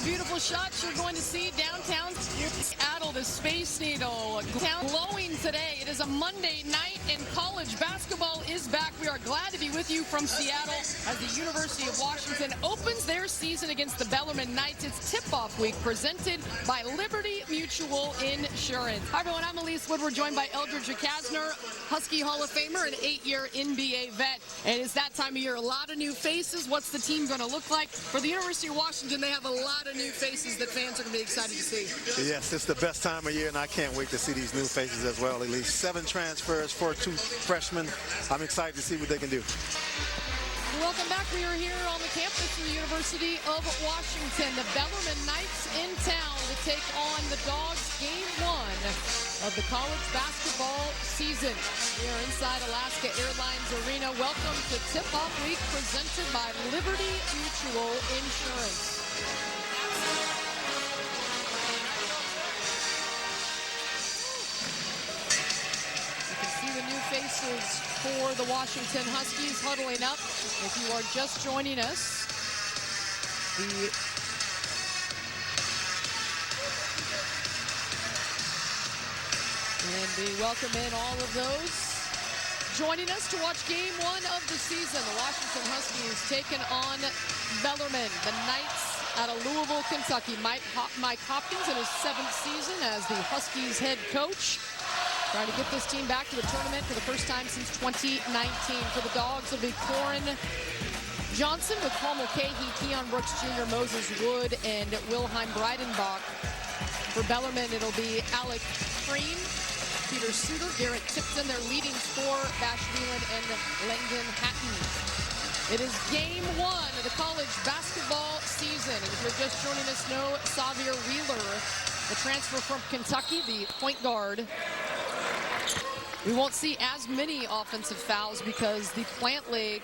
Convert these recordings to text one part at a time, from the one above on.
beautiful shots you're going to see downtown Seattle, the Space Needle. Town glowing today. It is a Monday night and college basketball is back. We are glad to be with you from Seattle as the University of Washington opens their season against the Bellarmine Knights. It's tip-off week presented by Liberty Mutual Insurance. Hi everyone, I'm Elise Woodward, joined by Eldridge Kastner, Husky Hall of Famer, an 8-year NBA vet. And it's that time of year, a lot of new faces. What's the team going to look like? For the University of Washington, they have a lot of new faces that fans are going to be excited to see. Yes, it's the best time of year, and I can't wait to see these new faces as well. At least 7 transfers for 2 freshmen. I'm excited to see what they can do. Welcome back. We are here on the campus of the University of Washington. The Bellarmine Knights in town to take on the Dogs game 1 of the college basketball season. We are inside Alaska Airlines Arena. Welcome to Tip-Off Week presented by Liberty Mutual Insurance. The new faces for the Washington Huskies huddling up. If you are just joining us, and we welcome in all of those joining us to watch game 1 of the season. The Washington Huskies taking on Bellarmine, the Knights out of Louisville, Kentucky. Mike Hopkins in his 7th season as the Huskies head coach. Trying to get this team back to the tournament for the first time since 2019. For the Dogs, it'll be Koren Johnson with Paul Mulcahy, Keon Brooks Jr., Moses Wood, and Wilhelm Breidenbach. For Bellarmine, it'll be Alec Crean, Peter Suter, Garrett Tipton, their leading scorer, Bash Whelan, and Langdon Hatton. It is game 1 of the college basketball season. And if you're just joining us, no Xavier Wheeler, the transfer from Kentucky, the point guard. We won't see as many offensive fouls because the plant leg,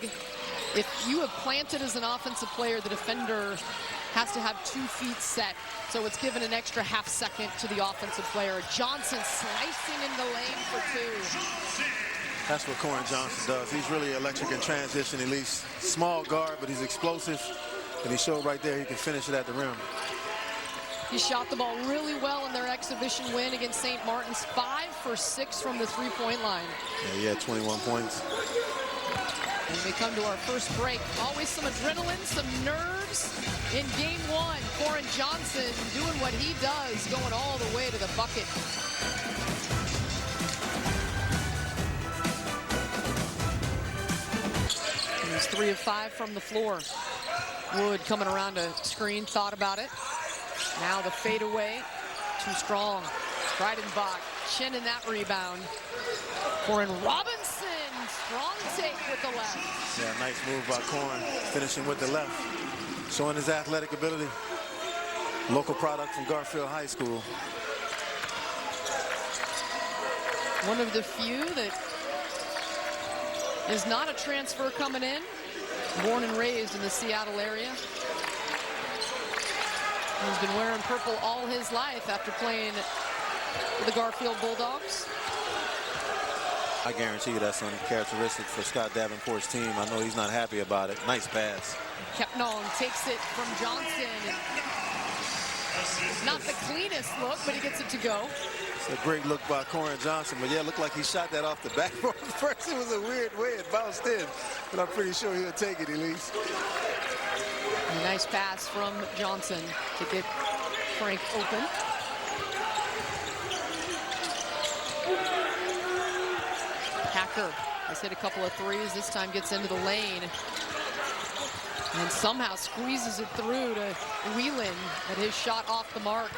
if you have planted as an offensive player, the defender has to have 2 feet set. So it's given an extra half second to the offensive player. Johnson slicing in the lane for 2. That's what Koren Johnson does. He's really electric in transition, at least small guard, but he's explosive. And he showed right there he can finish it at the rim. He shot the ball really well in their exhibition win against St. Martin's. 5 for 6 from the 3-point line. Yeah, he had 21 points. And we come to our first break. Always some adrenaline, some nerves in game 1. Koren Johnson doing what he does, going all the way to the bucket. He's 3 of 5 from the floor. Wood coming around a screen, thought about it. Now the fadeaway, too strong. Breidenbach chinning that rebound. Koren Robinson, strong take with the left. Yeah, nice move by Koren, finishing with the left. Showing his athletic ability. Local product from Garfield High School. One of the few that is not a transfer coming in. Born and raised in the Seattle area. He's been wearing purple all his life after playing for the Garfield Bulldogs. I guarantee you that's uncharacteristic for Scott Davenport's team. I know he's not happy about it. Nice pass. Kepnong takes it from Johnson. Not the cleanest look, but he gets it to go. It's a great look by Koren Johnson, but yeah, it looked like he shot that off the backboard first. It was a weird way it bounced in, but I'm pretty sure he'll take it at least. A nice pass from Johnson to get Frank open. Packer has hit a couple of threes. This time gets into the lane. And somehow squeezes it through to Whelan, but his shot off the mark.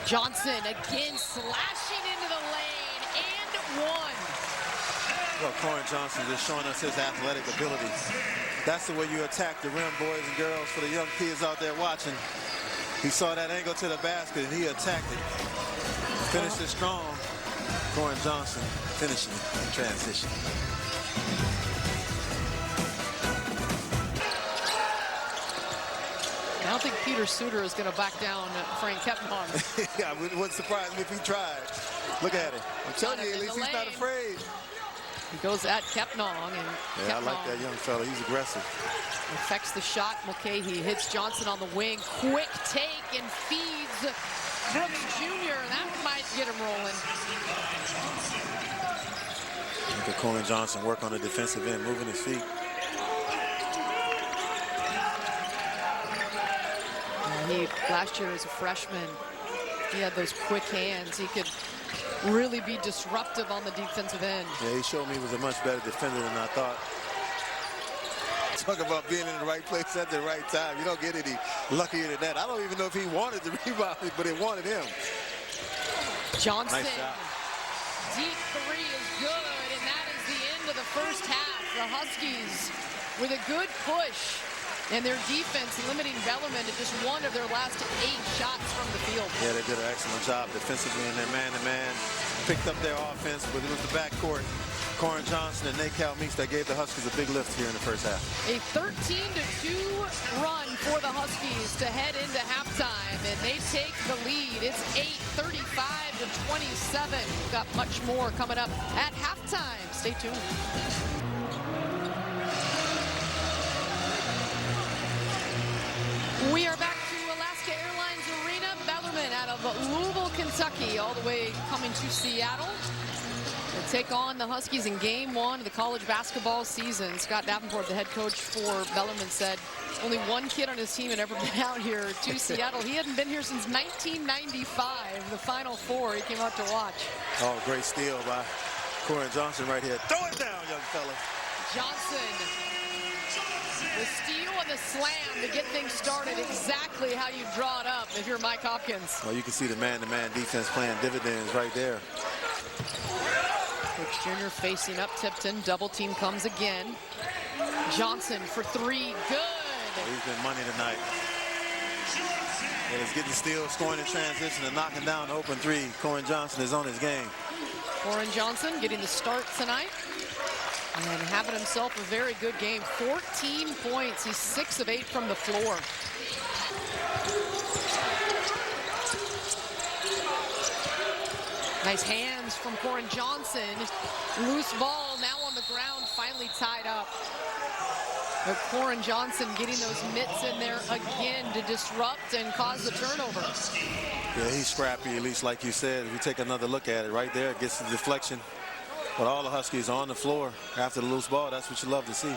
Johnson again slashing into the lane and 1. Well, Koren Johnson just showing us his athletic ability. That's the way you attack the rim, boys and girls, for the young kids out there watching. He saw that angle to the basket and he attacked it. Finished it strong. Koren Johnson finishing in transition. I don't think Peter Suter is going to back down Frank Kepnong. Yeah, it wouldn't surprise me if he tried. Look at it. I'm telling you, at least he's not afraid. He goes at Kepnong, and Yeah, I like that young fella. He's aggressive. Affects the shot. Mulcahy hits Johnson on the wing. Quick take and feeds Brooks Jr. That might get him rolling. Look at Koren Johnson work on the defensive end, moving his feet. Last year as a freshman, he had those quick hands. He could really be disruptive on the defensive end. Yeah, he showed me he was a much better defender than I thought. Talk about being in the right place at the right time. You don't get any luckier than that. I don't even know if he wanted the rebound, but it wanted him. Johnson. Nice shot. Deep three is good, and that is the end of the first half. The Huskies with a good push, and their defense limiting Bellarmine to just one of their last 8 shots from the field. Yeah, they did an excellent job defensively in their man-to-man. Picked up their offense, but it was the backcourt, Koren Johnson and Nate Calmeese, that gave the Huskies a big lift here in the first half. A 13-2 run for the Huskies to head into halftime, and they take the lead. It's 35-27. We've got much more coming up at halftime. Stay tuned. We are back to Alaska Airlines Arena. Bellarmine out of Louisville, Kentucky, all the way coming to Seattle. They take on the Huskies in game 1 of the college basketball season. Scott Davenport, the head coach for Bellarmine, said only one kid on his team had ever been out here to Seattle. He hadn't been here since 1995, the Final Four. He came out to watch. Oh, great steal by Koren Johnson right here. Throw it down, young fella. Johnson. The steal and the slam to get things started, exactly how you draw it up if you're Mike Hopkins. Well, you can see the man-to-man defense playing dividends right there. Brooks Jr. facing up Tipton. Double team comes again. Johnson for 3. Good. Well, he's been money tonight. And he's getting steals, scoring in transition, and knocking down the open 3. Koren Johnson is on his game. Koren Johnson getting the start tonight. And having himself a very good game. 14 points. He's 6 of 8 from the floor. Nice hands from Koren Johnson. Loose ball now on the ground, finally tied up. But Koren Johnson getting those mitts in there again to disrupt and cause the turnover. Yeah, he's scrappy, at least like you said. If you take another look at it right there, it gets the deflection. But all the Huskies are on the floor after the loose ball. That's what you love to see.